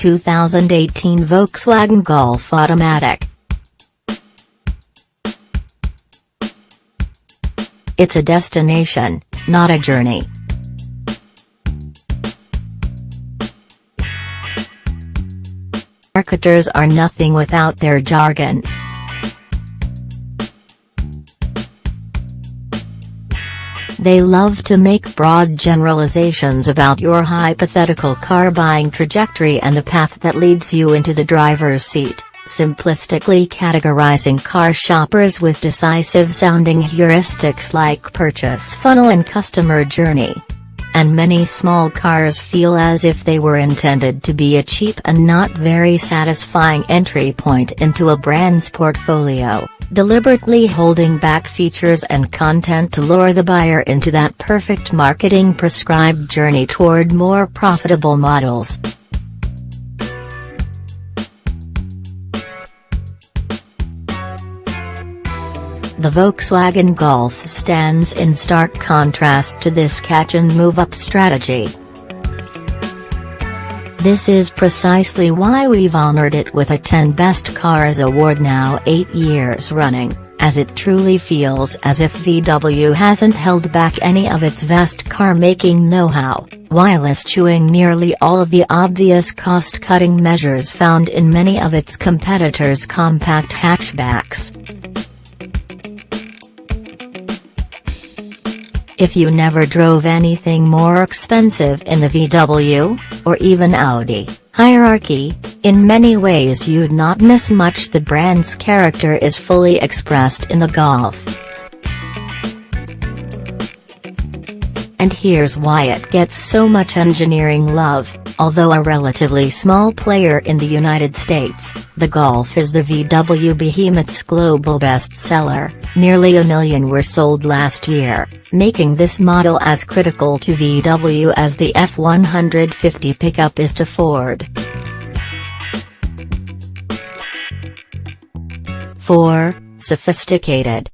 2018 Volkswagen Golf Automatic. It's a destination, not a journey. Marketers are nothing without their jargon. They love to make broad generalizations about your hypothetical car buying trajectory and the path that leads you into the driver's seat, simplistically categorizing car shoppers with decisive-sounding heuristics like purchase funnel and customer journey. And many small cars feel as if they were intended to be a cheap and not very satisfying entry point into a brand's portfolio, deliberately holding back features and content to lure the buyer into that perfect marketing prescribed journey toward more profitable models. The Volkswagen Golf stands in stark contrast to this catch-and-move-up strategy. This is precisely why we've honored it with a 10 Best Cars award now 8 years running, as it truly feels as if VW hasn't held back any of its vast car-making know-how, while eschewing nearly all of the obvious cost-cutting measures found in many of its competitors' compact hatchbacks. If you never drove anything more expensive in the VW, or even Audi, hierarchy, in many ways you'd not miss much. The brand's character is fully expressed in the Golf. And here's why it gets so much engineering love. Although a relatively small player in the United States, the Golf is the VW behemoth's global bestseller. Nearly 1 million were sold last year, making this model as critical to VW as the F-150 pickup is to Ford. 4. Sophisticated.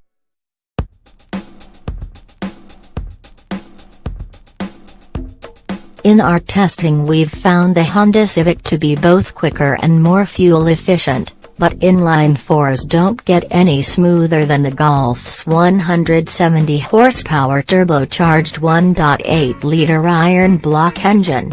In our testing we've found the Honda Civic to be both quicker and more fuel efficient, but inline fours don't get any smoother than the Golf's 170 horsepower turbocharged 1.8-liter iron block engine.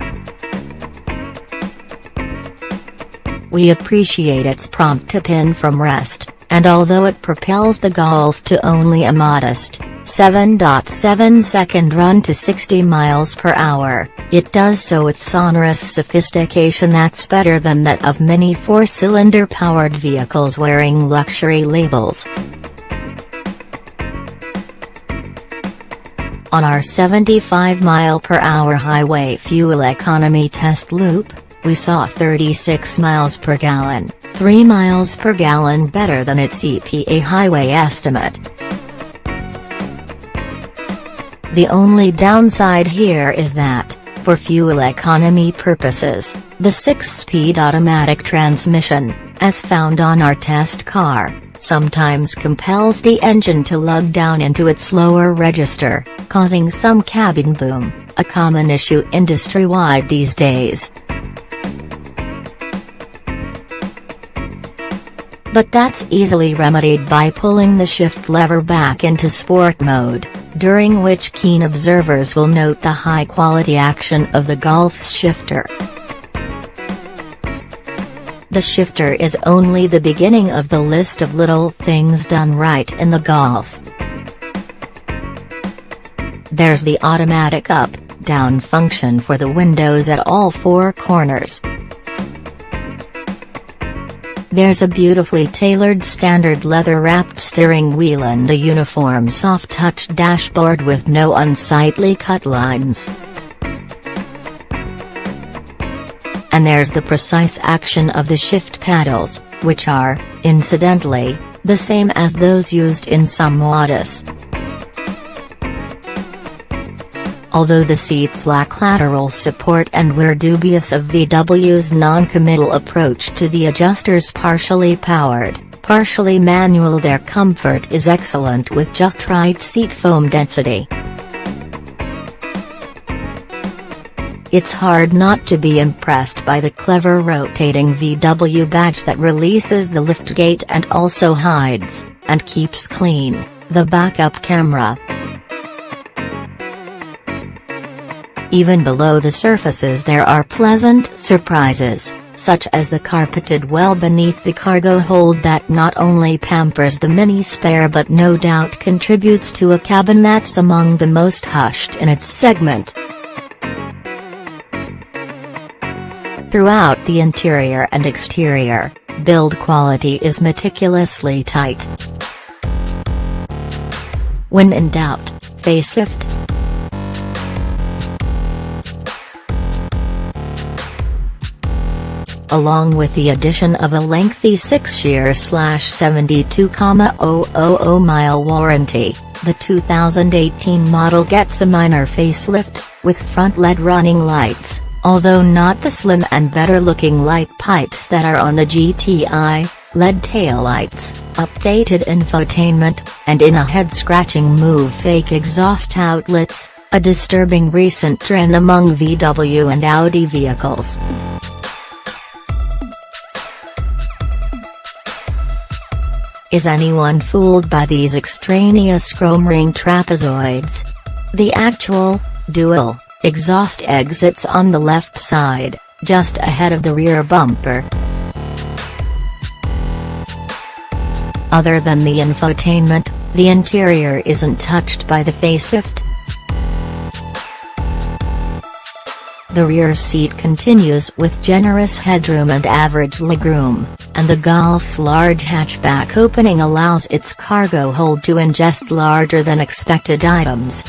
We appreciate its prompt tip-in from rest, and although it propels the Golf to only a modest 7.7-second run to 60 miles per hour, it does so with sonorous sophistication that's better than that of many four-cylinder powered vehicles wearing luxury labels. On our 75-mile-per-hour highway fuel economy test loop, we saw 36 miles per gallon, 3 miles per gallon better than its EPA highway estimate. The only downside here is that, for fuel economy purposes, the 6-speed automatic transmission, as found on our test car, sometimes compels the engine to lug down into its lower register, causing some cabin boom, a common issue industry-wide these days. But that's easily remedied by pulling the shift lever back into sport mode, during which keen observers will note the high-quality action of the Golf's shifter. The shifter is only the beginning of the list of little things done right in the Golf. There's the automatic up-down function for the windows at all 4 corners. There's a beautifully tailored standard leather-wrapped steering wheel and a uniform soft-touch dashboard with no unsightly cut lines. And there's the precise action of the shift paddles, which are, incidentally, the same as those used in some Wadis. Although the seats lack lateral support and we're dubious of VW's non-committal approach to the adjusters partially powered, partially manual, their comfort is excellent with just right seat foam density. it's hard not to be impressed by the clever rotating VW badge that releases the liftgate and also hides, and keeps clean, the backup camera. Even below the surfaces there are pleasant surprises, such as the carpeted well beneath the cargo hold that not only pampers the mini spare but no doubt contributes to a cabin that's among the most hushed in its segment. Throughout the interior and exterior, build quality is meticulously tight. When in doubt, facelift. Along with the addition of a lengthy 6-year/72,000 warranty, the 2018 model gets a minor facelift, with front LED running lights, although not the slim and better-looking light pipes that are on the GTI, LED taillights, updated infotainment, and in a head-scratching move fake exhaust outlets, a disturbing recent trend among VW and Audi vehicles. Is anyone fooled by these extraneous chrome ring trapezoids? The actual, dual, exhaust exits on the left side, just ahead of the rear bumper. Other than the infotainment, the interior isn't touched by the facelift. The rear seat continues with generous headroom and average legroom, and the Golf's large hatchback opening allows its cargo hold to ingest larger than expected items.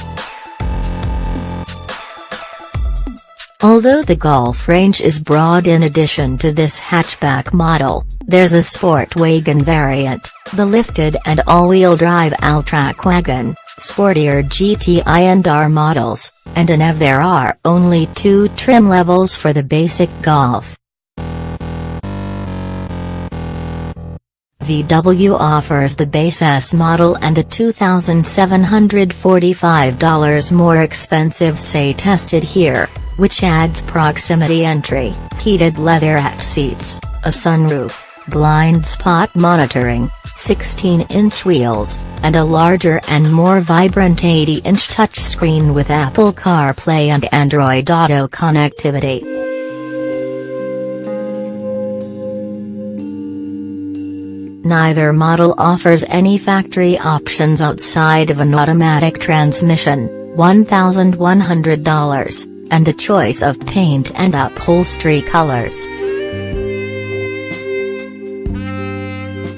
Although the Golf range is broad in addition to this hatchback model, there's a sport wagon variant, the lifted and all-wheel drive Alltrack wagon, sportier GTI and R models, and an EV. There are only 2 trim levels for the basic Golf. VW offers the base S model and the $2,745 more expensive Say Tested Here, which adds proximity entry, heated leatherette seats, a sunroof, blind spot monitoring, 16-inch wheels, and a larger and more vibrant 80-inch touchscreen with Apple CarPlay and Android Auto connectivity. Neither model offers any factory options outside of an automatic transmission, $1,100, and the choice of paint and upholstery colors.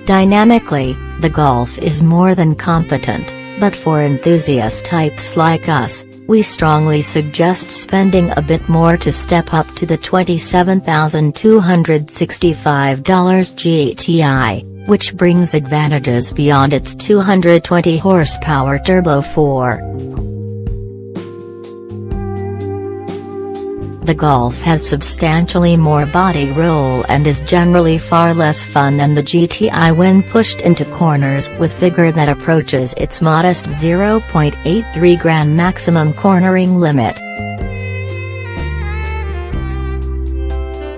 Dynamically, the Golf is more than competent, but for enthusiast types like us, we strongly suggest spending a bit more to step up to the $27,265 GTI, which brings advantages beyond its 220 horsepower Turbo 4. The Golf has substantially more body roll and is generally far less fun than the GTI when pushed into corners with vigor that approaches its modest 0.83 grand maximum cornering limit.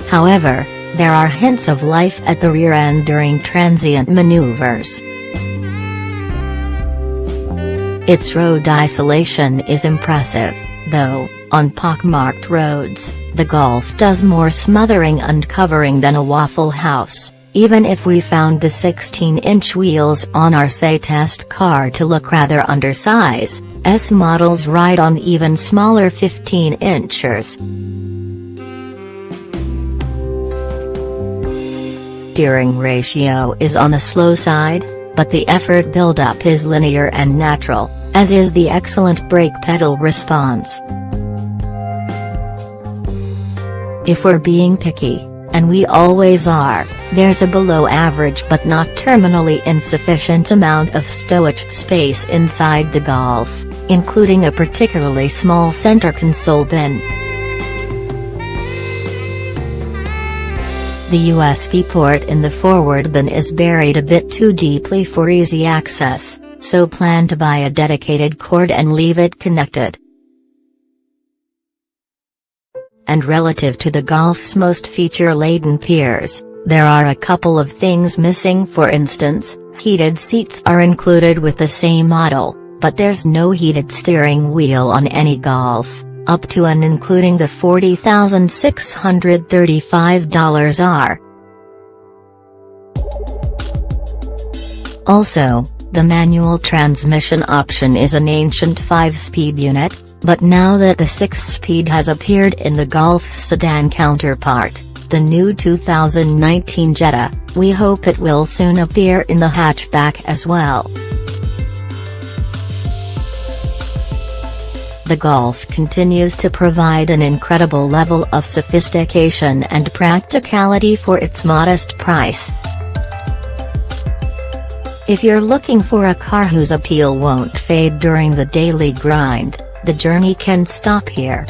However, there are hints of life at the rear end during transient maneuvers. Its road isolation is impressive, though, on pockmarked roads, the Golf does more smothering and covering than a Waffle House, even if we found the 16-inch wheels on our Say test car to look rather undersized. S models ride on even smaller 15-inchers. Steering ratio is on the slow side, but the effort buildup is linear and natural, as is the excellent brake pedal response. If we're being picky, and we always are, there's a below-average but not terminally insufficient amount of stowage space inside the Golf, including a particularly small center console bin. The USB port in the forward bin is buried a bit too deeply for easy access, so plan to buy a dedicated cord and leave it connected. and relative to the Golf's most feature-laden peers, there are a couple of things missing. For instance, heated seats are included with the same model, but there's no heated steering wheel on any Golf, up to and including the $40,635 R. Also, the manual transmission option is an ancient 5-speed unit, but now that the 6-speed has appeared in the Golf's sedan counterpart, the new 2019 Jetta, we hope it will soon appear in the hatchback as well. The Golf continues to provide an incredible level of sophistication and practicality for its modest price. If you're looking for a car whose appeal won't fade during the daily grind, the journey can stop here.